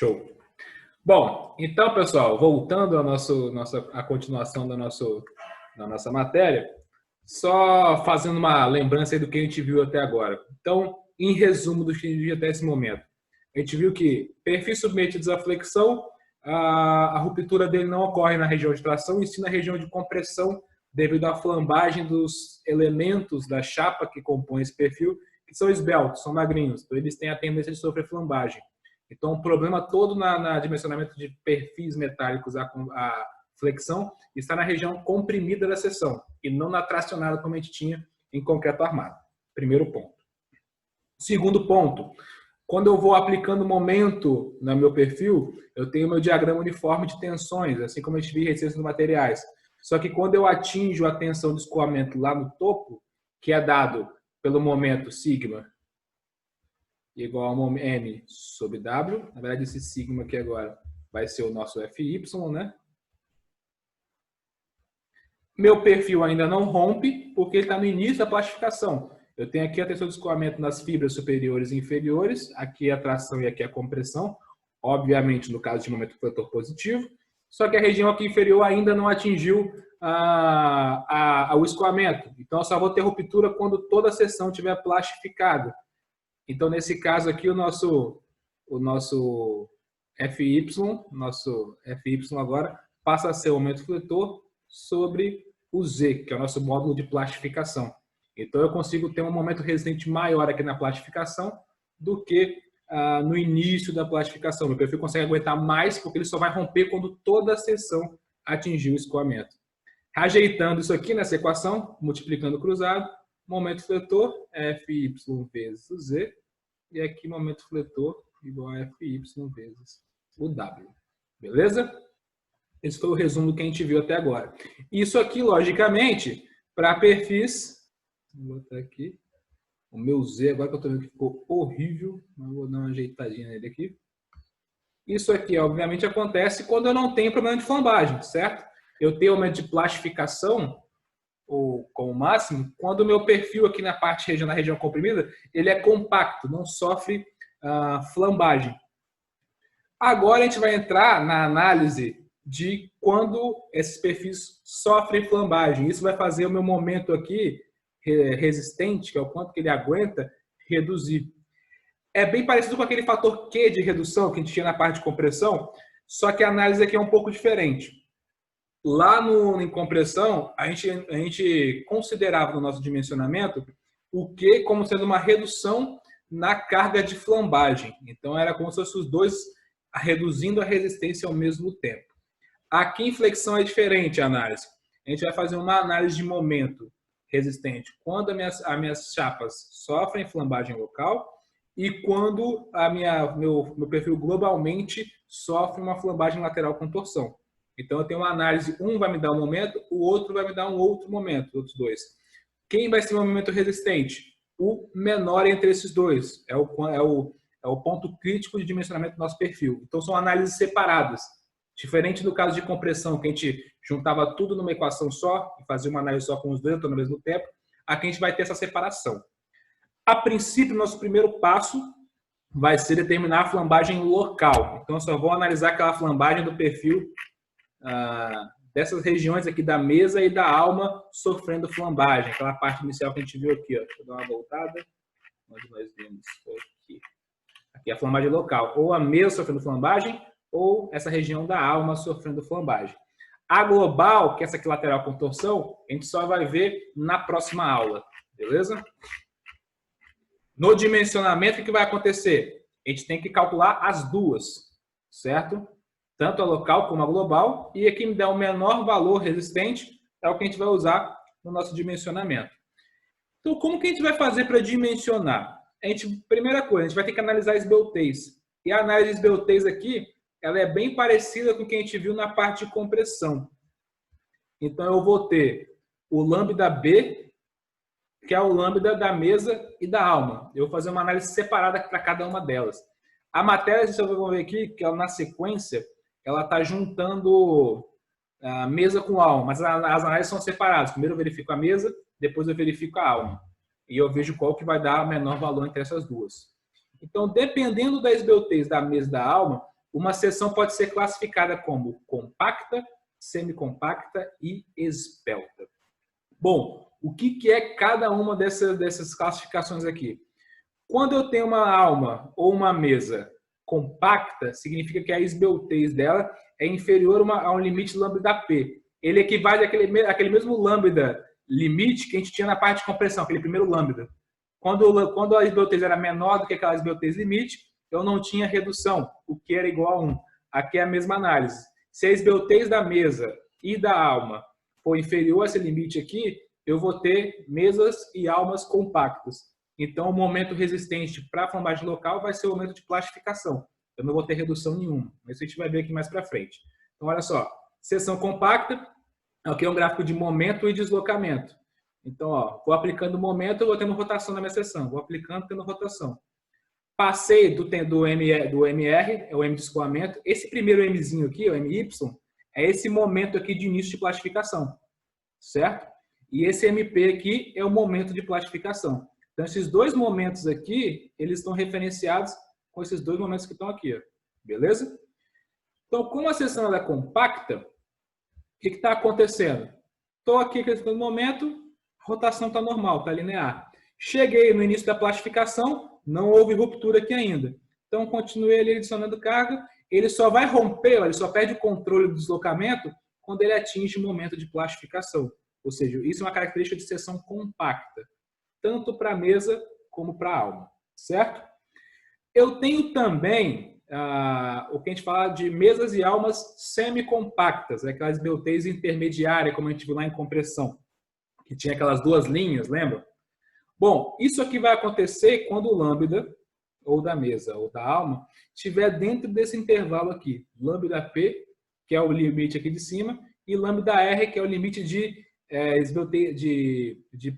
Show. Bom, então, pessoal, voltando à continuação da nossa matéria, só fazendo uma lembrança aí do que a gente viu até agora. Então, em resumo do que a gente viu até esse momento, a gente viu que perfis submetidos à flexão, a ruptura dele não ocorre na região de tração, e sim na região de compressão, devido à flambagem dos elementos da chapa que compõem esse perfil, que são esbeltos, são magrinhos, então eles têm a tendência de sofrer flambagem. Então, o problema todo na dimensionamento de perfis metálicos à flexão está na região comprimida da seção e não na tracionada como a gente tinha em concreto armado. Primeiro ponto. Segundo ponto, quando eu vou aplicando momento no meu perfil, eu tenho meu diagrama uniforme de tensões, assim como a gente viu em resistência dos materiais. Só que quando eu atinjo a tensão de escoamento lá no topo, que é dado pelo momento sigma igual a M sobre W. Na verdade, esse sigma aqui agora vai ser o nosso FY, né? Meu perfil ainda não rompe, porque ele está no início da plastificação. Eu tenho aqui a tensão de escoamento nas fibras superiores e inferiores, aqui a tração e aqui a compressão, obviamente no caso de momento fletor positivo, só que a região aqui inferior ainda não atingiu o escoamento. Então, eu só vou ter ruptura quando toda a seção estiver plastificada. Então, nesse caso aqui, o nosso FY agora passa a ser o momento fletor sobre o Z, que é o nosso módulo de plastificação. Então, eu consigo ter um momento resistente maior aqui na plastificação do que no início da plastificação. Meu perfil consegue aguentar mais porque ele só vai romper quando toda a seção atingir o escoamento. Reajeitando isso aqui nessa equação, multiplicando cruzado, momento fletor FY vezes o Z, e aqui momento fletor igual a FY vezes o W. Beleza? Esse foi o resumo que a gente viu até agora. Isso aqui, logicamente, para perfis... Vou botar aqui. O meu Z, agora que eu estou vendo que ficou horrível, mas vou dar uma ajeitadinha nele aqui. Isso aqui, obviamente, acontece quando eu não tenho problema de flambagem, certo? Eu tenho aumento de plastificação, ou como máximo, quando o meu perfil aqui na região comprimida, ele é compacto, não sofre flambagem. Agora a gente vai entrar na análise de quando esses perfis sofrem flambagem. Isso vai fazer o meu momento aqui resistente, que é o quanto que ele aguenta, reduzir. É bem parecido com aquele fator Q de redução que a gente tinha na parte de compressão, só que a análise aqui é um pouco diferente. Lá em compressão, a gente considerava no nosso dimensionamento o Q como sendo uma redução na carga de flambagem. Então, era como se fossem os dois reduzindo a resistência ao mesmo tempo. Aqui em flexão é diferente a análise. A gente vai fazer uma análise de momento resistente quando as minhas chapas sofrem flambagem local e quando meu perfil globalmente sofre uma flambagem lateral com torção. Então, eu tenho uma análise, um vai me dar um momento, o outro vai me dar um outro momento, os outros dois. Quem vai ser o momento resistente? O menor entre esses dois. É o ponto crítico de dimensionamento do nosso perfil. Então, são análises separadas. Diferente do caso de compressão, que a gente juntava tudo numa equação só e fazia uma análise só com os dois ao mesmo tempo, aqui a gente vai ter essa separação. A princípio, nosso primeiro passo vai ser determinar a flambagem local. Então, eu só vou analisar aquela flambagem do perfil dessas regiões aqui da mesa e da alma sofrendo flambagem. Aquela parte inicial que a gente viu aqui. Ó. Deixa eu dar uma voltada. Onde nós vimos aqui. Aqui é a flambagem local. Ou a mesa sofrendo flambagem, ou essa região da alma sofrendo flambagem. A global, que é essa aqui lateral com torção, a gente só vai ver na próxima aula. Beleza? No dimensionamento, o que vai acontecer? A gente tem que calcular as duas, certo? Tanto a local como a global, e aqui me dá o menor valor resistente, é o que a gente vai usar no nosso dimensionamento. Então, como que a gente vai fazer para dimensionar? Primeira coisa, a gente vai ter que analisar a esbeltez. E a análise de esbeltez aqui, ela é bem parecida com o que a gente viu na parte de compressão. Então, eu vou ter o lambda B, que é o lambda da mesa e da alma. Eu vou fazer uma análise separada para cada uma delas. A matéria, vocês vão ver aqui, que ela, na sequência, ela está juntando a mesa com a alma, mas as análises são separadas. Primeiro eu verifico a mesa, depois eu verifico a alma. E eu vejo qual que vai dar o menor valor entre essas duas. Então, dependendo da esbeltez da mesa e da alma, uma seção pode ser classificada como compacta, semicompacta e esbelta. Bom, o que é cada uma dessas classificações aqui? Quando eu tenho uma alma ou uma mesa compacta, significa que a esbeltez dela é inferior a um limite lambda P. Ele equivale àquele mesmo lambda limite que a gente tinha na parte de compressão, aquele primeiro lambda. Quando a esbeltez era menor do que aquela esbeltez limite, eu não tinha redução, o que era igual a 1. Aqui é a mesma análise. Se a esbeltez da mesa e da alma for inferior a esse limite aqui, eu vou ter mesas e almas compactas. Então, o momento resistente para a flambagem local vai ser o momento de plastificação. Eu não vou ter redução nenhuma. Isso a gente vai ver aqui mais para frente. Então, olha só. Seção compacta, aqui é um gráfico de momento e deslocamento. Então, ó, vou aplicando o momento, eu vou tendo rotação na minha seção. Vou aplicando, tendo rotação. Passei do MR, é o M de escoamento. Esse primeiro Mzinho aqui, o MY, é esse momento aqui de início de plastificação. Certo? E esse MP aqui é o momento de plastificação. Então, esses dois momentos aqui, eles estão referenciados com esses dois momentos que estão aqui. Ó. Beleza? Então, como a seção é compacta, o que está acontecendo? Estou aqui no momento, a rotação está normal, está linear. Cheguei no início da plastificação, não houve ruptura aqui ainda. Então, continuei ali adicionando carga. Ele só vai romper, ele só perde o controle do deslocamento quando ele atinge o momento de plastificação. Ou seja, isso é uma característica de seção compacta, tanto para a mesa como para a alma, certo? Eu tenho também o que a gente fala de mesas e almas semicompactas, aquelas esbeltez intermediária, como a gente viu lá em compressão, que tinha aquelas duas linhas, lembra? Bom, isso aqui vai acontecer quando o lambda, ou da mesa ou da alma, estiver dentro desse intervalo aqui, lambda P, que é o limite aqui de cima, e lambda R, que é o limite de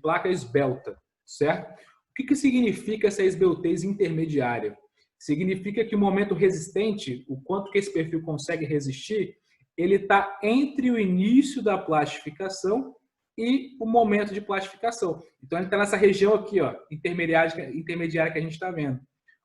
placa esbelta, certo? O que significa essa esbeltez intermediária? Significa que o momento resistente, o quanto que esse perfil consegue resistir, ele está entre o início da plastificação e o momento de plastificação. Então, ele está nessa região aqui, ó, intermediária que a gente está vendo.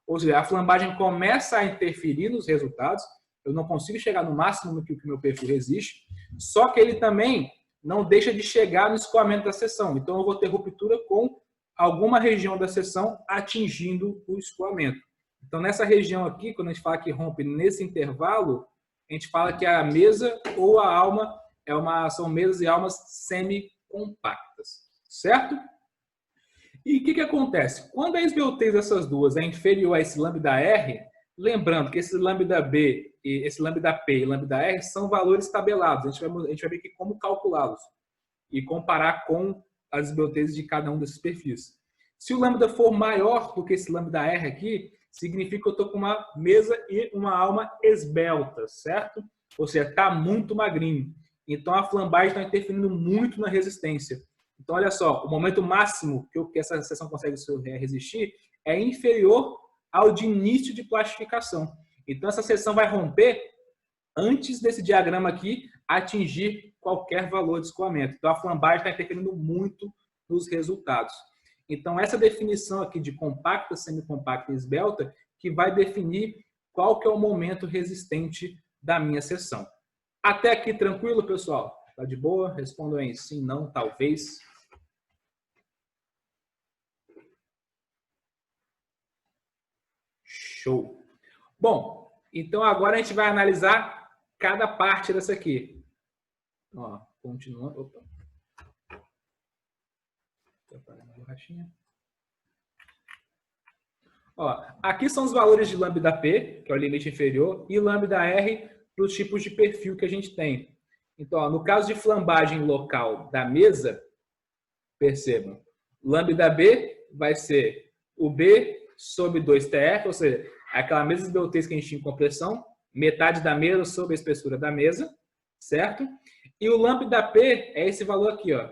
Ou seja, a flambagem começa a interferir nos resultados, eu não consigo chegar no máximo no que o meu perfil resiste, só que ele também não deixa de chegar no escoamento da seção. Então, eu vou ter ruptura com alguma região da seção atingindo o escoamento. Então, nessa região aqui, quando a gente fala que rompe nesse intervalo, a gente fala que a mesa ou a alma são mesas e almas semicompactas, certo? E o que acontece? Quando a esbeltez dessas duas é inferior a esse lambda R, lembrando que esse lambda B, esse lambda P e lambda R são valores tabelados. A gente vai ver aqui como calculá-los e comparar com as esbeltezes de cada um desses perfis. Se o lambda for maior do que esse lambda R aqui, significa que eu estou com uma mesa e uma alma esbelta, certo? Ou seja, está muito magrinho. Então, a flambagem está interferindo muito na resistência. Então, olha só, o momento máximo que essa seção consegue resistir é inferior ao de início de plastificação. Então, essa seção vai romper antes desse diagrama aqui atingir qualquer valor de escoamento. Então, a flambagem está interferindo muito nos resultados. Então, essa definição aqui de compacta, semicompacta e esbelta que vai definir qual que é o momento resistente da minha seção. Até aqui tranquilo, pessoal? Tá de boa? Respondam aí sim, não, talvez. Show! Bom, então agora a gente vai analisar cada parte dessa aqui. Ó, continuando. Opa. Ó, aqui são os valores de lambda P, que é o limite inferior, e lambda R para os tipos de perfil que a gente tem. Então, ó, no caso de flambagem local da mesa, percebam, lambda B vai ser o B sobre 2TF, ou seja, aquela mesma esbeltez que a gente tinha em compressão, metade da mesa sobre a espessura da mesa, certo? E o lambda P é esse valor aqui, ó,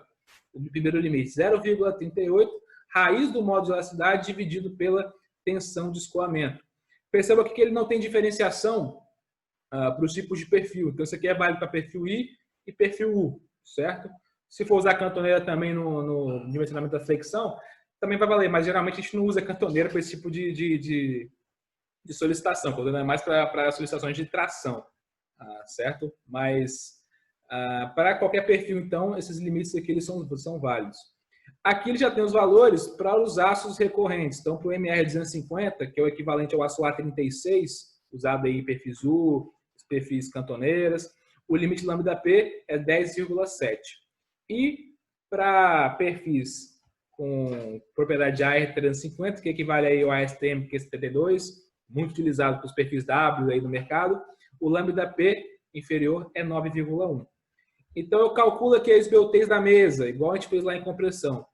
o primeiro limite, 0,38, raiz do módulo de elasticidade dividido pela tensão de escoamento. Perceba aqui que ele não tem diferenciação para os tipos de perfil. Então, isso aqui é válido para perfil I e perfil U, certo? Se for usar cantoneira também no dimensionamento da flexão, também vai valer, mas geralmente a gente não usa cantoneira para esse tipo de de solicitação, quando não é mais para solicitações de tração, certo? Mas para qualquer perfil, então, esses limites aqui eles são válidos. Aqui ele já tem os valores para os aços recorrentes. Então, para o MR250, que é o equivalente ao aço A36, usado aí em perfis U, perfis cantoneiras, o limite lambda P é 10,7. E para perfis com propriedade AR350, que equivale aí ao ASTM Q72, muito utilizado para os perfis W aí no mercado, o lambda P inferior é 9,1. Então, eu calculo aqui a esbeltez da mesa, igual a gente fez lá em compressão.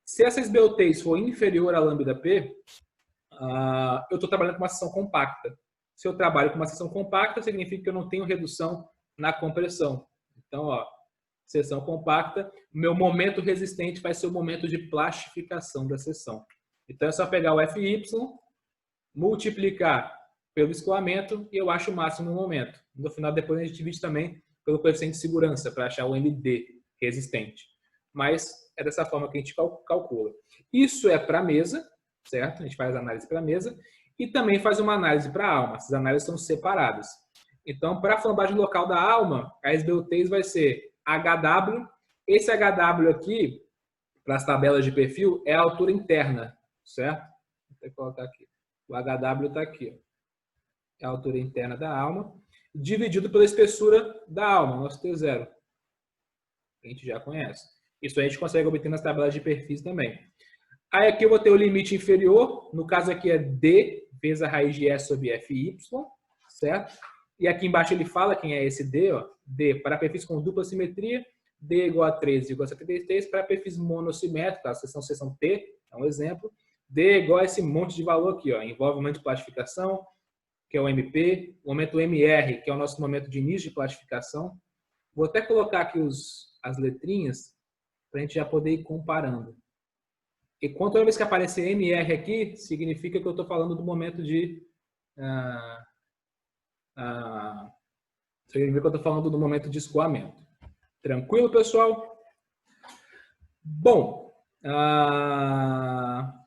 Se essa esbeltez for inferior a lambda P, eu estou trabalhando com uma seção compacta. Se eu trabalho com uma seção compacta, significa que eu não tenho redução na compressão. Então, ó, seção compacta, meu momento resistente vai ser o momento de plastificação da seção. Então, é só pegar o FY, multiplicar pelo escoamento e eu acho o máximo no momento. No final, depois a gente divide também pelo coeficiente de segurança para achar o MD resistente. Mas é dessa forma que a gente calcula. Isso é para a mesa, certo? A gente faz análise para a mesa e também faz uma análise para a alma. Essas análises são separadas. Então, para a flambagem local da alma, a esbeltez vai ser HW. Esse HW aqui, para as tabelas de perfil, é a altura interna, certo? Vou até colocar aqui. O HW está aqui. Ó. É a altura interna da alma, dividido pela espessura da alma, nosso T0. A gente já conhece. Isso a gente consegue obter nas tabelas de perfis também. Aí aqui eu vou ter o limite inferior, no caso aqui é D vezes a raiz de E sobre FY, certo? E aqui embaixo ele fala quem é esse D, ó. D para perfis com dupla simetria, D igual a 13 igual a 73, para perfis monossimétricos, seção T, é um exemplo, D é igual a esse monte de valor aqui, ó. Envolve o momento de plastificação, que é o MP, o momento MR, que é o nosso momento de início de plastificação. Vou até colocar aqui as letrinhas para a gente já poder ir comparando. E toda vez que aparecer MR aqui, significa que eu estou falando do momento de... significa que eu estou falando do momento de escoamento. Tranquilo, pessoal? Bom,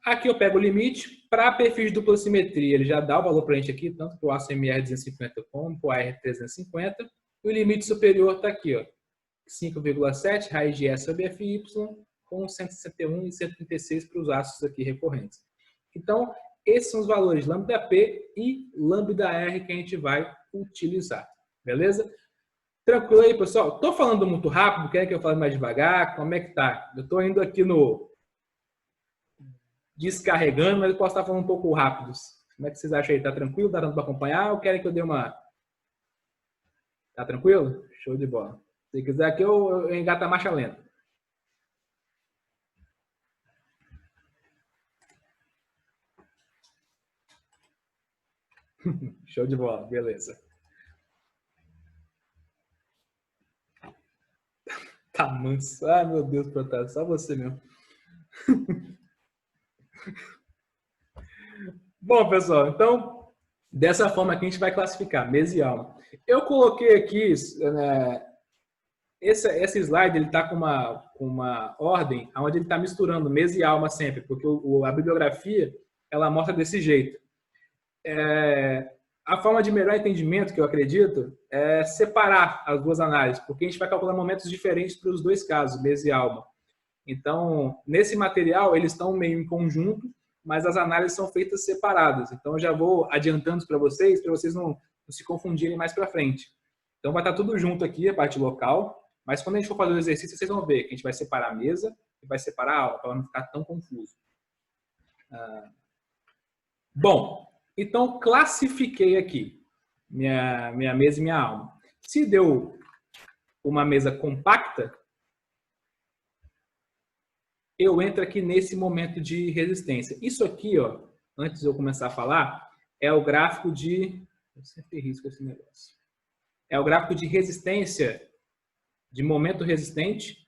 aqui eu pego o limite. Para perfis de dupla simetria, ele já dá o valor para a gente aqui, tanto para o aço MR250 como para o AR350. E o limite superior está aqui, ó, 5,7, raiz de E sobre FY, com 161 e 136 para os aços aqui recorrentes. Então, esses são os valores lambda P e lambda R que a gente vai utilizar. Beleza? Tranquilo aí, pessoal? Estou falando muito rápido, quer que eu fale mais devagar? Como é que tá? Eu estou indo aqui no descarregando, mas eu posso estar falando um pouco rápido. Como é que vocês acham aí? Tá tranquilo? Tá dando para acompanhar? Ou querem que eu dê uma... Tá tranquilo? Show de bola. Se quiser aqui, eu engato a marcha lenta. Show de bola, beleza. Tá manso. Ai, meu Deus, Protásio, só você mesmo. Bom, pessoal, então, dessa forma aqui a gente vai classificar mesa e alma. Eu coloquei aqui, né, esse slide, ele está com uma ordem onde ele está misturando mesa e alma sempre, porque a bibliografia, ela mostra desse jeito. A forma de melhor entendimento, que eu acredito, é separar as duas análises, porque a gente vai calcular momentos diferentes para os dois casos, mesa e alma. Então, nesse material, eles estão meio em conjunto, mas as análises são feitas separadas. Então, eu já vou adiantando para vocês não se confundirem mais para frente. Então, vai estar tudo junto aqui, a parte local, mas quando a gente for fazer o exercício, vocês vão ver que a gente vai separar a mesa e vai separar a aula, para não ficar tão confuso. Bom, então classifiquei aqui minha mesa e minha alma. Se deu uma mesa compacta, eu entro aqui nesse momento de resistência. Isso aqui, ó, antes de eu começar a falar, é o gráfico de... Eu sempre risco esse negócio. É o gráfico de resistência, de momento resistente,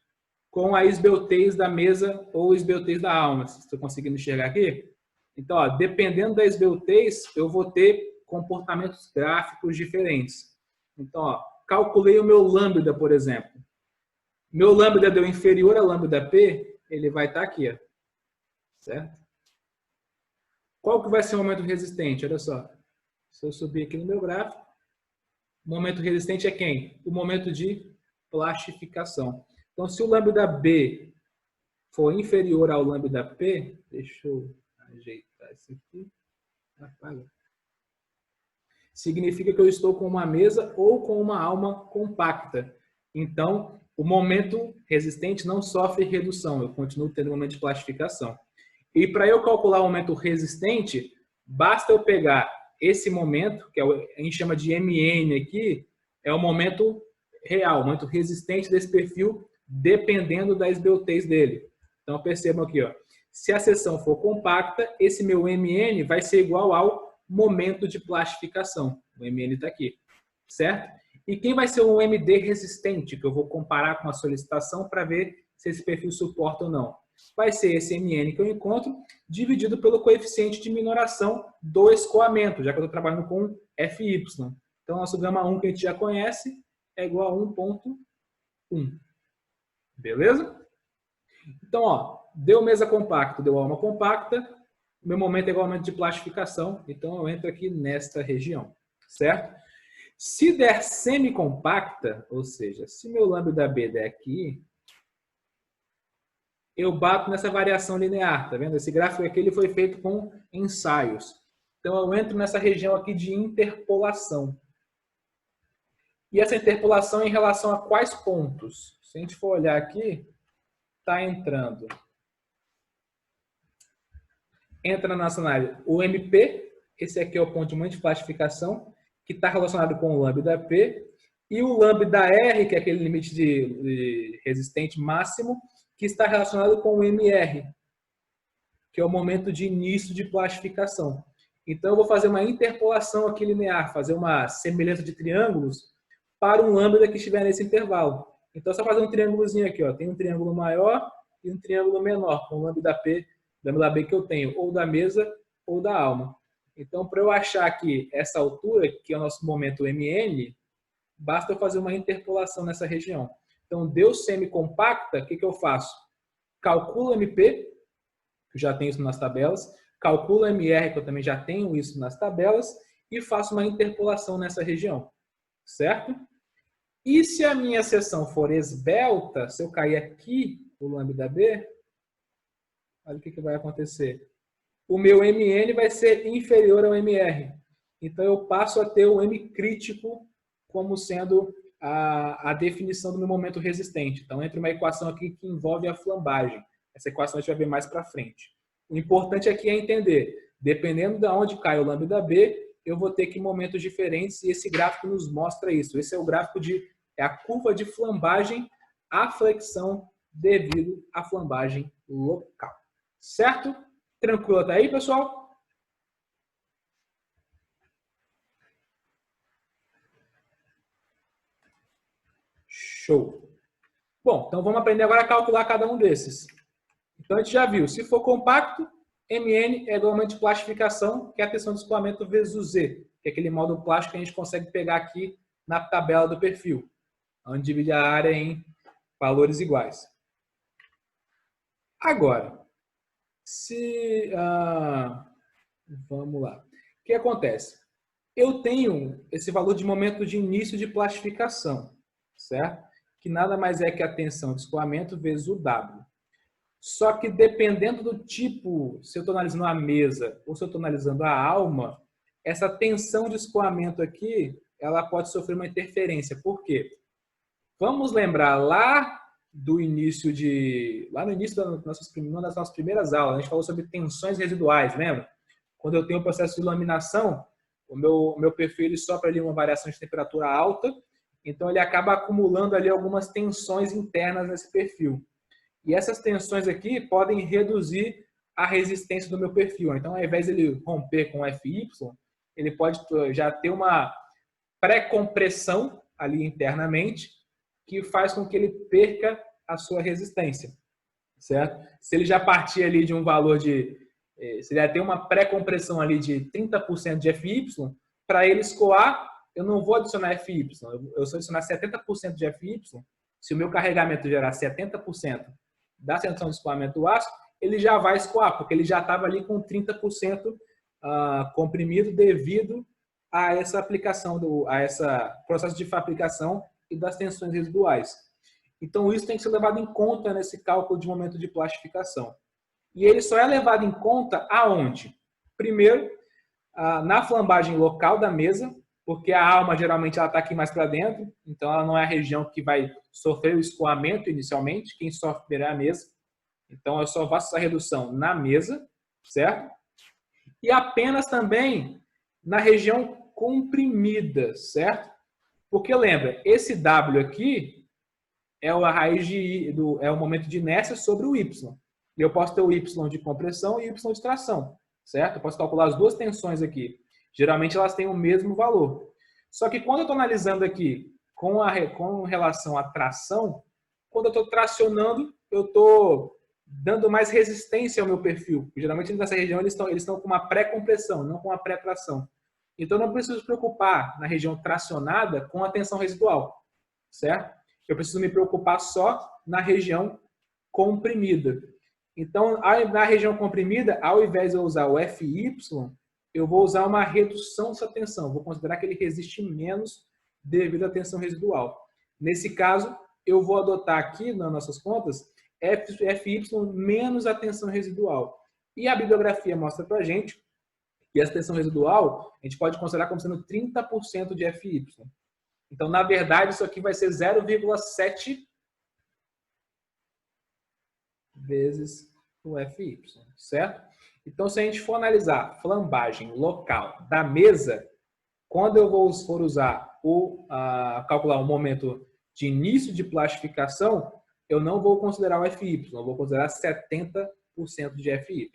com a esbeltez da mesa ou esbeltez da alma. Vocês estão conseguindo enxergar aqui? Então, ó, dependendo da esbeltez, eu vou ter comportamentos gráficos diferentes. Então, ó, calculei o meu lambda, por exemplo. Meu lambda deu inferior a lambda P, ele vai estar aqui, ó. Certo? Qual que vai ser o momento resistente? Olha só. Se eu subir aqui no meu gráfico, o momento resistente é quem? O momento de plastificação. Então, se o lambda B for inferior ao lambda P, deixa eu ajeitar isso aqui. Apaga. Significa que eu estou com uma mesa ou com uma alma compacta. Então, o momento resistente não sofre redução, eu continuo tendo um momento de plastificação. E para eu calcular o momento resistente, basta eu pegar esse momento, que a gente chama de MN aqui, é o momento real, o momento resistente desse perfil, dependendo das BUTs dele. Então, percebam aqui, ó, se a seção for compacta, esse meu MN vai ser igual ao momento de plastificação. O MN está aqui, certo? E quem vai ser o MD resistente, que eu vou comparar com a solicitação para ver se esse perfil suporta ou não? Vai ser esse MN que eu encontro, dividido pelo coeficiente de minoração do escoamento, já que eu estou trabalhando com FY. Então, nosso gama 1 que a gente já conhece é igual a 1.1. Beleza? Então, ó, deu mesa compacta, deu alma compacta, meu momento é igual ao momento de plastificação, então eu entro aqui nesta região, certo? Se der semicompacta, ou seja, se meu lambda B der aqui, eu bato nessa variação linear, tá vendo? Esse gráfico aqui ele foi feito com ensaios. Então eu entro nessa região aqui de interpolação. E essa interpolação em relação a quais pontos? Se a gente for olhar aqui, está entrando. Entra na nossa análise o MP, esse aqui é o ponto de momento de plastificação, que está relacionado com o lambda P, e o lambda R, que é aquele limite de resistente máximo, que está relacionado com o MR, que é o momento de início de plastificação. Então, eu vou fazer uma interpolação aqui linear, fazer uma semelhança de triângulos para um lambda que estiver nesse intervalo. Então, só fazer um triângulozinho aqui, ó. Tem um triângulo maior e um triângulo menor, com o lambda P, lambda B que eu tenho, ou da mesa ou da alma. Então, para eu achar aqui essa altura, que é o nosso momento MN, basta eu fazer uma interpolação nessa região. Então, deu semicompacta, o que eu faço? Calculo MP, que eu já tenho isso nas tabelas, calculo MR, que eu também já tenho isso nas tabelas, e faço uma interpolação nessa região, certo? E se a minha seção for esbelta, se eu cair aqui, o lambda B, olha o que vai acontecer. O meu MN vai ser inferior ao MR. Então, eu passo a ter o M crítico como sendo a definição do meu momento resistente. Então, entra uma equação aqui que envolve a flambagem. Essa equação a gente vai ver mais para frente. O importante aqui é entender, dependendo de onde cai o lambda B, eu vou ter que momentos diferentes e esse gráfico nos mostra isso. Esse é o gráfico é a curva de flambagem à flexão devido à flambagem local. Certo? Tranquilo até aí, pessoal? Show! Bom, então vamos aprender agora a calcular cada um desses. Então a gente já viu, se for compacto, MN é igualmente plastificação, que é a tensão de escoamento vezes o Z, que é aquele módulo plástico que a gente consegue pegar aqui na tabela do perfil, onde divide a área em valores iguais. Agora, vamos lá. O que acontece? Eu tenho esse valor de momento de início de plastificação, certo? Que nada mais é que a tensão de escoamento vezes o W. Só que dependendo do tipo, se eu estou analisando a mesa ou se eu estou analisando a alma, essa tensão de escoamento aqui, ela pode sofrer uma interferência. Por quê? Vamos lembrar lá no início uma das nossas primeiras aulas, a gente falou sobre tensões residuais, lembra? Quando eu tenho o processo de laminação, o meu perfil ele sofre ali uma variação de temperatura alta, então ele acaba acumulando ali algumas tensões internas nesse perfil. E essas tensões aqui podem reduzir a resistência do meu perfil. Então, ao invés de ele romper com FY, ele pode já ter uma pré-compressão ali internamente, que faz com que ele perca a sua resistência, certo? Se ele já partir ali de um valor se ele já tem uma pré-compressão ali de 30% de FY, para ele escoar, eu não vou adicionar FY, eu só adicionar 70% de FY, se o meu carregamento gerar 70% da tensão de escoamento do aço, ele já vai escoar, porque ele já estava ali com 30% comprimido devido a essa aplicação, a esse processo de fabricação e das tensões residuais. Então, isso tem que ser levado em conta nesse cálculo de momento de plastificação. E ele só é levado em conta aonde? Primeiro, na flambagem local da mesa, porque a alma geralmente ela está aqui mais para dentro, então ela não é a região que vai sofrer o escoamento inicialmente, quem sofre é a mesa. Então eu só faço essa redução na mesa, certo? E apenas também na região comprimida, certo? Porque lembra, esse W aqui é a raiz é o momento de inércia sobre o Y. E eu posso ter o Y de compressão e o Y de tração, certo? Eu posso calcular as duas tensões aqui. Geralmente elas têm o mesmo valor. Só que quando eu estou analisando aqui com relação à tração, quando eu estou tracionando, eu estou dando mais resistência ao meu perfil. Geralmente nessa região eles estão com uma pré-compressão, não com uma pré-tração. Então eu não preciso me preocupar na região tracionada com a tensão residual, certo? Eu preciso me preocupar só na região comprimida. Então, na região comprimida, ao invés de eu usar o FY, eu vou usar uma redução dessa tensão. Vou considerar que ele resiste menos devido à tensão residual. Nesse caso, eu vou adotar aqui, nas nossas contas, FY menos a tensão residual. E a bibliografia mostra para a gente que essa tensão residual a gente pode considerar como sendo 30% de FY. Então, na verdade, isso aqui vai ser 0,7 vezes o FY, certo? Então, se a gente for analisar flambagem local da mesa, quando eu for usar calcular o momento de início de plastificação, eu não vou considerar o FY, eu vou considerar 70% de FY.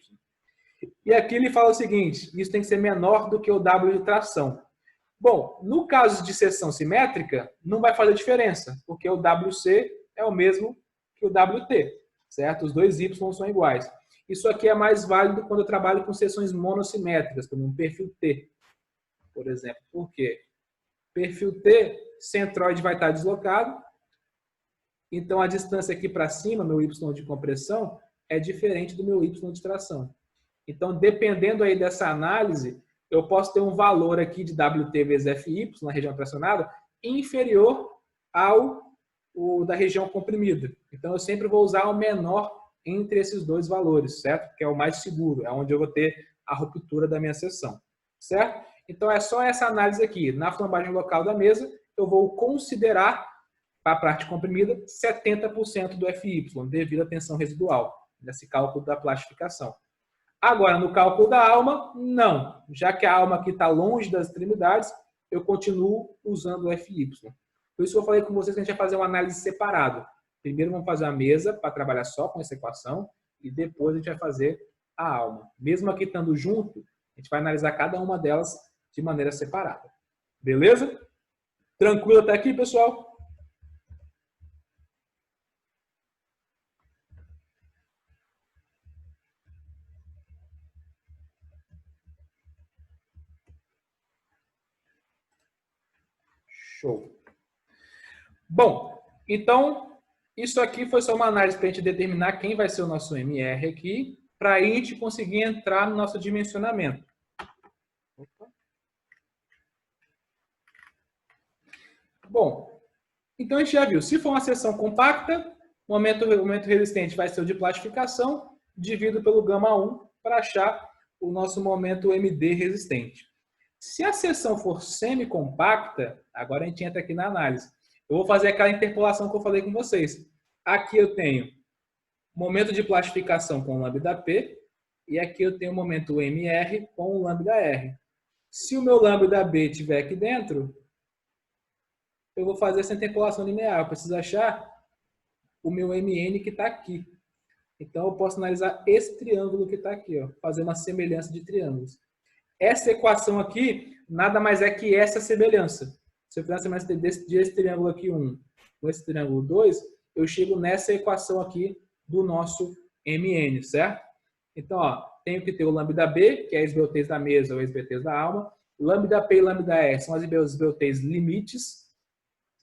E aqui ele fala o seguinte, isso tem que ser menor do que o W de tração. Bom, no caso de seção simétrica, não vai fazer diferença, porque o WC é o mesmo que o WT, certo? Os dois Y são iguais. Isso aqui é mais válido quando eu trabalho com seções monossimétricas, como um perfil T, por exemplo. Por quê? Perfil T, centroide vai estar deslocado, então a distância aqui para cima, meu Y de compressão, é diferente do meu Y de tração. Então, dependendo aí dessa análise, eu posso ter um valor aqui de WT vezes FY na região tracionada inferior ao da região comprimida. Então, eu sempre vou usar o menor entre esses dois valores, certo? Que é o mais seguro, é onde eu vou ter a ruptura da minha seção, certo? Então, é só essa análise aqui. Na flambagem local da mesa, eu vou considerar, para a parte comprimida, 70% do FY, devido à tensão residual, nesse cálculo da plastificação. Agora, no cálculo da alma, não. Já que a alma aqui está longe das extremidades, eu continuo usando o FY. Por isso eu falei com vocês que a gente vai fazer uma análise separada. Primeiro vamos fazer a mesa para trabalhar só com essa equação e depois a gente vai fazer a alma. Mesmo aqui estando junto, a gente vai analisar cada uma delas de maneira separada. Beleza? Tranquilo até aqui, pessoal? Show. Bom, então, isso aqui foi só uma análise para a gente determinar quem vai ser o nosso MR aqui, para a gente conseguir entrar no nosso dimensionamento. Bom, então a gente já viu, se for uma seção compacta, o momento resistente vai ser o de plastificação, dividido pelo γ1 para achar o nosso momento MD resistente. Se a seção for semicompacta, agora a gente entra aqui na análise. Eu vou fazer aquela interpolação que eu falei com vocês. Aqui eu tenho momento de plastificação com λP e aqui eu tenho o momento MR com λR. Se o meu λB estiver aqui dentro, eu vou fazer essa interpolação linear. Eu preciso achar o meu MN que está aqui. Então eu posso analisar esse triângulo que está aqui, ó, fazer uma semelhança de triângulos. Essa equação aqui nada mais é que essa semelhança. Se eu fizer a semelhança desse triângulo aqui 1 com esse triângulo 2, eu chego nessa equação aqui do nosso MN, certo? Então, ó, tenho que ter o λB, que é a esbeltez da mesa ou a esbeltez da alma. λP e λR são as esbeltez limites,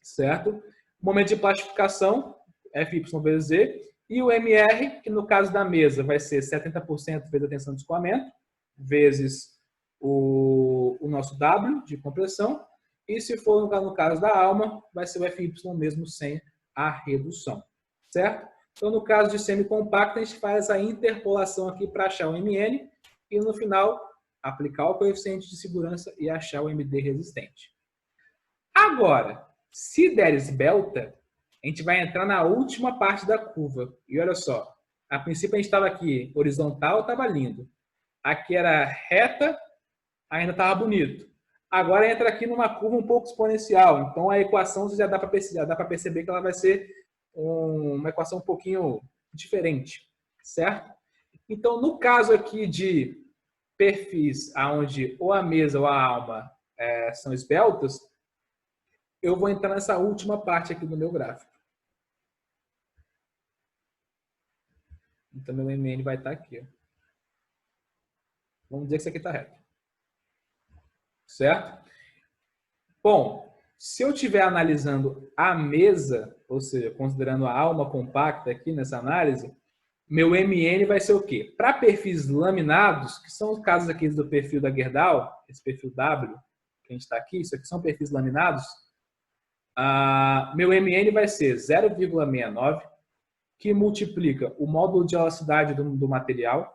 certo? Momento de plastificação, FY vezes Z. E o MR, que no caso da mesa vai ser 70% vezes a tensão de escoamento, vezes o nosso W de compressão. E se for no caso da alma, vai ser o FY mesmo sem a redução, certo? Então, no caso de semicompacta, a gente faz essa interpolação aqui para achar o MN e, no final, aplicar o coeficiente de segurança e achar o MD resistente. Agora, se der esbelta, a gente vai entrar na última parte da curva. E olha só, a princípio a gente estava aqui horizontal, estava lindo. Aqui era reta, ainda estava bonito. Agora entra aqui numa curva um pouco exponencial. Então a equação já dá para perceber que ela vai ser uma equação um pouquinho diferente, certo? Então, no caso aqui de perfis onde ou a mesa ou a alma são esbeltas, eu vou entrar nessa última parte aqui do meu gráfico. Então, meu MN vai estar aqui. Ó. Vamos dizer que isso aqui está reto. Certo? Bom, se eu estiver analisando a mesa, ou seja, considerando a alma compacta aqui nessa análise, meu MN vai ser o quê? Para perfis laminados, que são os casos aqui do perfil da Gerdau, esse perfil W, que a gente está aqui, isso aqui são perfis laminados, meu MN vai ser 0,69, que multiplica o módulo de elasticidade do material,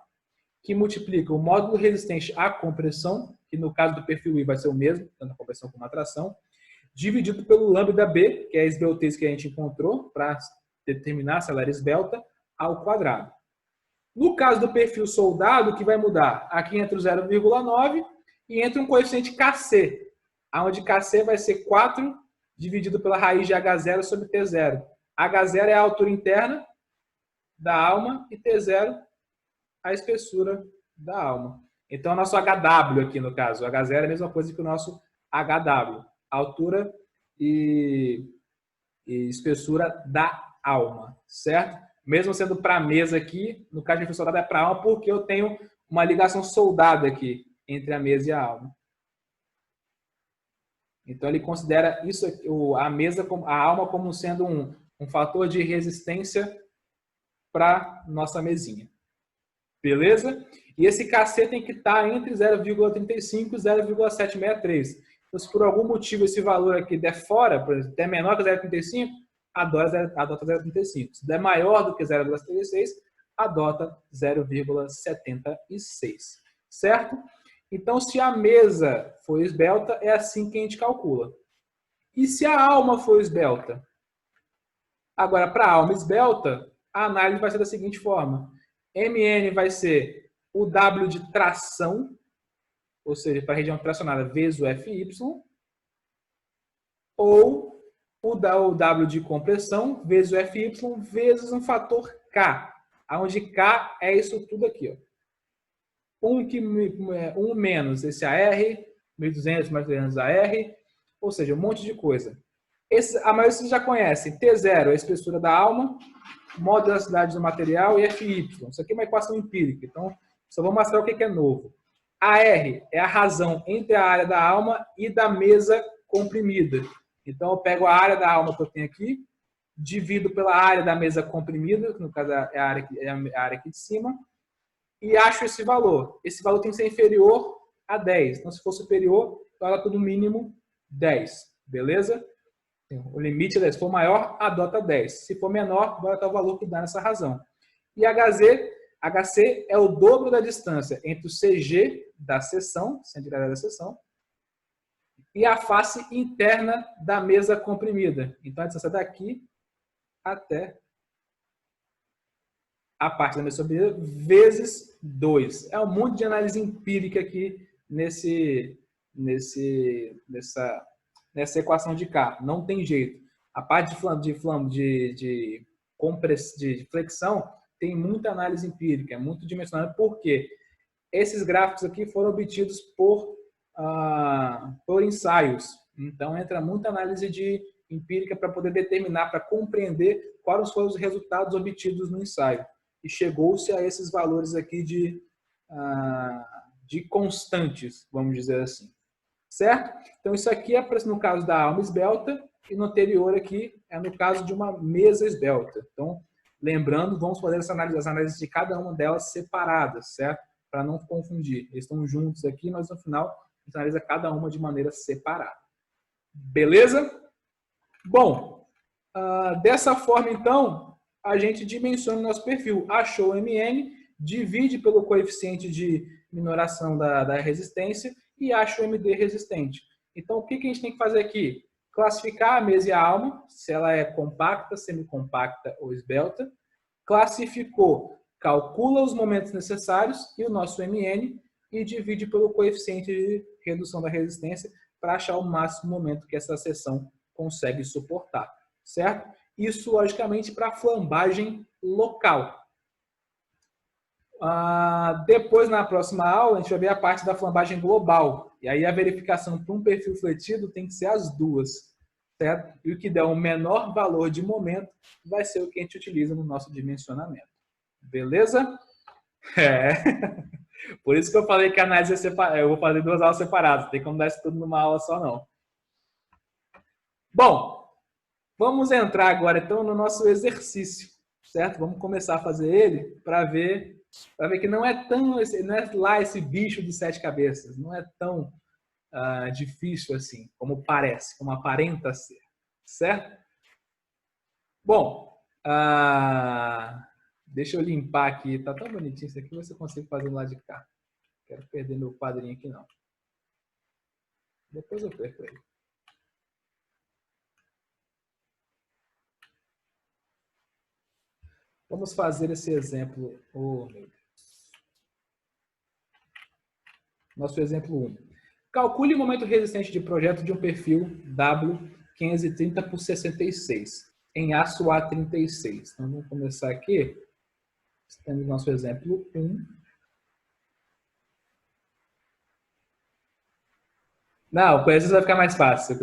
que multiplica o módulo resistente à compressão, que no caso do perfil I vai ser o mesmo, tanto a compressão como a tração, dividido pelo lambda B, que é a esbeltez que a gente encontrou para determinar se ela era esbelta, ao quadrado. No caso do perfil soldado, o que vai mudar? Aqui entra o 0,9 e entra um coeficiente KC, onde KC vai ser 4 dividido pela raiz de H0 sobre T0. H0 é a altura interna da alma e T0 a espessura da alma. Então, o nosso HW aqui, no caso, o H0 é a mesma coisa que o nosso HW, altura e espessura da alma, certo? Mesmo sendo para a mesa aqui, no caso de perfil soldado é para a alma, porque eu tenho uma ligação soldada aqui entre a mesa e a alma. Então, ele considera isso, a mesa, a alma, como sendo um fator de resistência para nossa mesinha. Beleza? E esse KC tem que estar entre 0,35 e 0,763. Então, se por algum motivo esse valor aqui der fora, por exemplo, der menor que 0,35, adota 0,35. Se der maior do que 0,76, adota 0,76. Certo? Então, se a mesa for esbelta, é assim que a gente calcula. E se a alma for esbelta? Agora, para a alma esbelta, a análise vai ser da seguinte forma. MN vai ser o W de tração, ou seja, para a região tracionada, vezes o FY, ou o W de compressão, vezes o FY, vezes um fator K, onde K é isso tudo aqui. Ó. 1 menos esse AR, 1.200 mais 300 AR, ou seja, um monte de coisa. A maioria vocês já conhecem. T0 é a espessura da alma, módulo de elasticidade do material e FY. Isso aqui é uma equação empírica, então só vou mostrar o que é novo. AR é a razão entre a área da alma e da mesa comprimida. Então eu pego a área da alma que eu tenho aqui, divido pela área da mesa comprimida, que no caso é a área aqui de cima, e acho esse valor. Esse valor tem que ser inferior a 10. Então, se for superior, eu adota no mínimo 10. Beleza? O limite, se for maior, adota 10. Se for menor, vai adotar o valor que dá nessa razão. E HC é o dobro da distância entre o CG da seção, centro de gravidade da seção, e a face interna da mesa comprimida. Então, a distância daqui até a parte da mesa comprimida vezes 2. É um monte de análise empírica aqui nessa equação de K. Não tem jeito. A parte de flexão tem muita análise empírica, é muito dimensionada, porque esses gráficos aqui foram obtidos por ensaios. Então, entra muita análise empírica para poder determinar, para compreender quais foram os resultados obtidos no ensaio. E chegou-se a esses valores aqui de constantes, vamos dizer assim. Certo? Então, isso aqui é no caso da alma esbelta e no anterior aqui é no caso de uma mesa esbelta. Então, lembrando, vamos fazer as análises de cada uma delas separadas, certo? para não confundir. Eles estão juntos aqui, mas no final a gente analisa cada uma de maneira separada. Beleza? Bom, dessa forma, então, a gente dimensiona o nosso perfil. Achou o MN, divide pelo coeficiente de minoração da resistência e acha o MD resistente. Então, o que a gente tem que fazer aqui? Classificar a mesa e a alma, se ela é compacta, semicompacta ou esbelta. Classificou, calcula os momentos necessários e o nosso MN e divide pelo coeficiente de redução da resistência para achar o máximo momento que essa seção consegue suportar, certo? Isso, logicamente, para flambagem local. Depois, na próxima aula, a gente vai ver a parte da flambagem global. E aí a verificação para um perfil fletido tem que ser as duas, certo? E o que der o menor valor de momento vai ser o que a gente utiliza no nosso dimensionamento. Beleza? Por isso que eu falei que a análise é separada. Eu vou fazer 2 aulas separadas. Não tem como dar isso tudo numa aula só, não. Bom, vamos entrar agora, então, no nosso exercício, certo? Vamos começar a fazer ele para ver que não é lá esse bicho de 7 cabeças. Não é tão difícil assim, como parece, como aparenta ser, certo? Bom, deixa eu limpar aqui. Tá tão bonitinho isso aqui, você consegue fazer lá de cá. Quero perder meu quadrinho aqui, não. Depois eu perco ele. Vamos fazer esse exemplo. Oh, meu Deus. Nosso exemplo 1. Calcule o momento resistente de projeto de um perfil W530 por 66 em aço A36. Então, vamos começar aqui. Temos nosso exemplo 1. Não, com esses vai ficar mais fácil.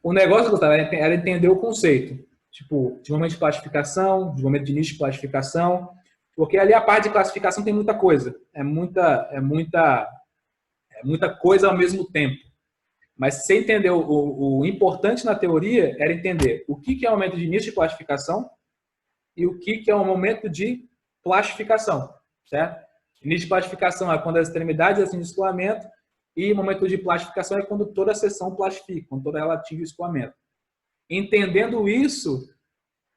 O negócio, Gustavo, era entender o conceito. Tipo, de momento de classificação, de momento de nicho de classificação. Porque ali a parte de classificação tem muita coisa. É muita coisa ao mesmo tempo. Mas se você entender o importante na teoria, era entender o que é o momento de início de classificação e o que é o momento de plastificação, certo? Início de plastificação é quando as extremidades atingem o escoamento e o momento de plastificação é quando toda a seção plastifica, quando toda ela atinge o escoamento. Entendendo isso,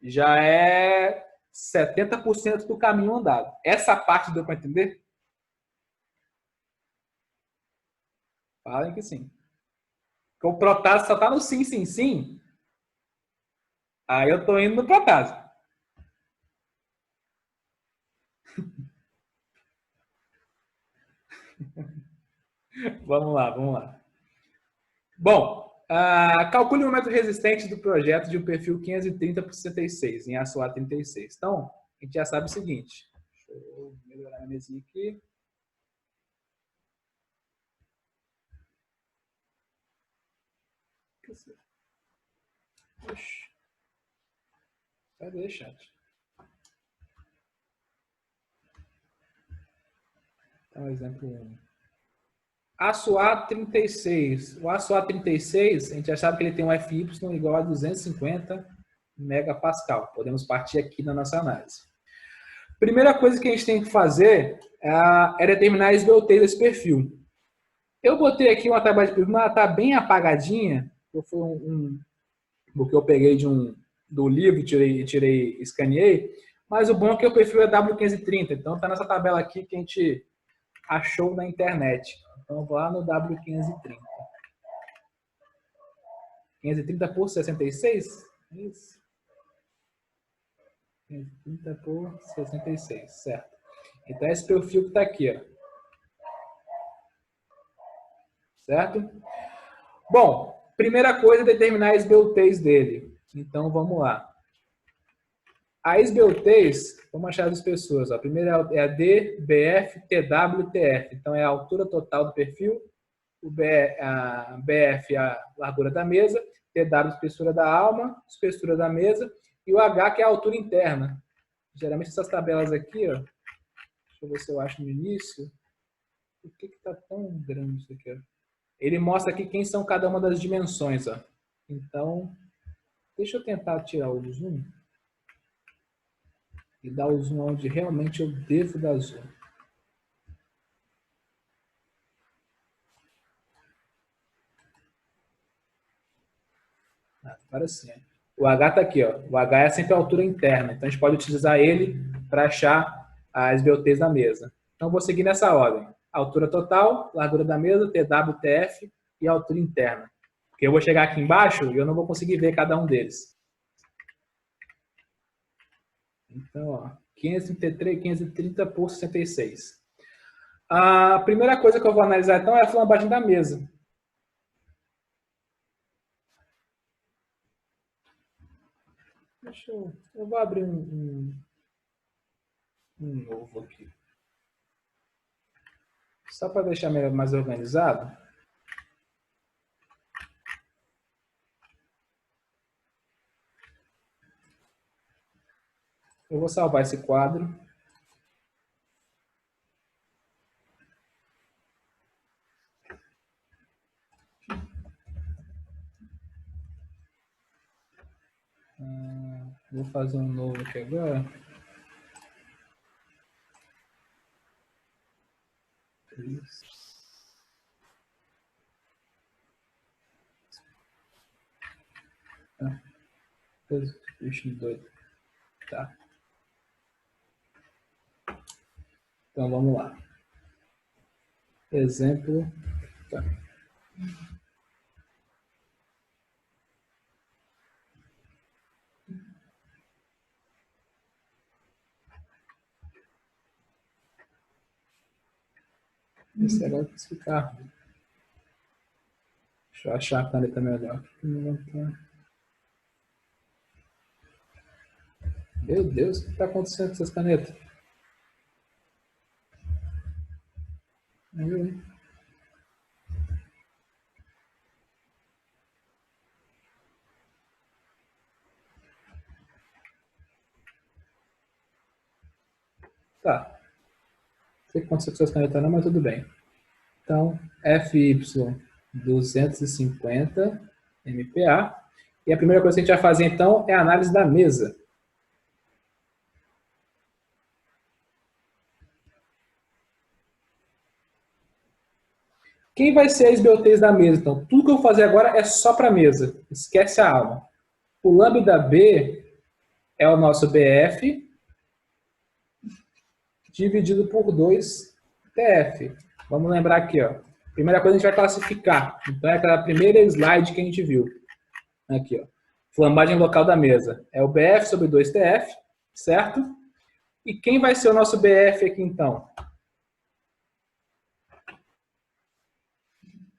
já é 70% do caminho andado. Essa parte deu para entender? Falem que sim. O Protásio só tá no sim, sim, sim. Aí eu tô indo no Protásio. Vamos lá. Bom, calcule o momento resistente do projeto de um perfil 530 por 66, em aço A36. Então, a gente já sabe o seguinte. Deixa eu melhorar a mesinha aqui. Oxi. Cadê, chat? Então, exemplo 1. Aço A36. O aço A36, a gente já sabe que ele tem um FY igual a 250 megapascal. Podemos partir aqui na nossa análise. Primeira coisa que a gente tem que fazer é determinar a esbeltez desse perfil. Eu botei aqui uma tabela de perfil, mas ela está bem apagadinha. Foi o que eu peguei do livro, escaneei. Mas o bom é que o perfil é W530. Então, está nessa tabela aqui que a gente achou na internet. Então, eu vou lá no W530. 530 por 66? Isso. 530 por 66, certo. Então, esse perfil que está aqui, ó. Certo? Bom, primeira coisa é determinar a esbeltez dele. Então, vamos lá. A esbeltez, vamos achar as pessoas. A primeira é a D, BF, TW, TF. Então, é a altura total do perfil. A BF é a largura da mesa. TW, espessura da alma, espessura da mesa. E o H, que é a altura interna. Geralmente, essas tabelas aqui, ó. Deixa eu ver se eu acho no início. Por que está tão grande isso aqui, ó? Ele mostra aqui quem são cada uma das dimensões, ó. Então, deixa eu tentar tirar o zoom e dar o zoom onde realmente eu devo dar zoom. Agora sim. O H está aqui, ó. O H é sempre a altura interna. Então, a gente pode utilizar ele para achar as BOTs da mesa. Então, vou seguir nessa ordem. Altura total, largura da mesa, TW, TF e altura interna. Porque eu vou chegar aqui embaixo e eu não vou conseguir ver cada um deles. Então, ó, 533, 530 por 66. A primeira coisa que eu vou analisar, então, é a flambagem da mesa. Eu vou abrir um novo aqui. Só para deixar mais organizado. Eu vou salvar esse quadro. Vou fazer um novo aqui agora. Isso. Tá. Bicho doido. Tá. Então vamos lá. Exemplo. Tá. Esse agora vai ficar. Deixa eu achar a caneta melhor. Meu Deus, o que está acontecendo com essas canetas? Tá. Não sei o que aconteceu com essas canetas não, mas tudo bem. Então, FY 250 MPa. E a primeira coisa que a gente vai fazer, então, é a análise da mesa. Quem vai ser as BOTs da mesa? Então, tudo que eu vou fazer agora é só para a mesa. Esquece a alma. O lambda B é o nosso BF dividido por 2 TF. Vamos lembrar aqui, ó. Primeira coisa a gente vai classificar. Então, é aquela primeira slide que a gente viu. Aqui, ó. Flambagem local da mesa. É o BF sobre 2 TF, certo? E quem vai ser o nosso BF aqui, então?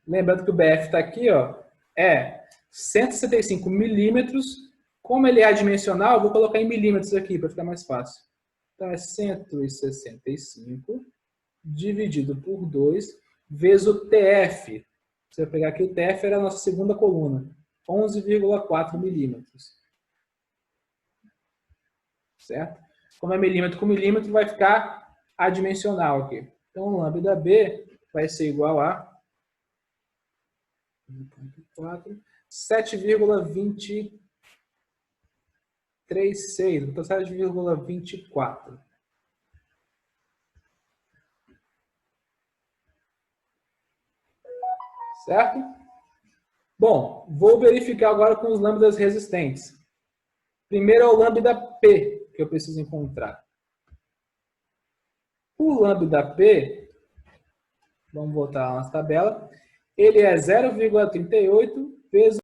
Lembrando que o BF está aqui, ó, é 165 milímetros. Como ele é adimensional, eu vou colocar em milímetros aqui para ficar mais fácil. Então, é 165 dividido por 2 vezes o TF. Se eu pegar aqui, o TF era a nossa segunda coluna. 11,4 milímetros. Certo? Como é milímetro com milímetro, vai ficar adimensional aqui. Então, o lambda B vai ser igual a 7,236. Então, 7,24. Certo? Bom, vou verificar agora com os lambdas resistentes. Primeiro é o lambda P, que eu preciso encontrar. O lambda P, vamos voltar à nossa tabela, ele é 0,38 vezes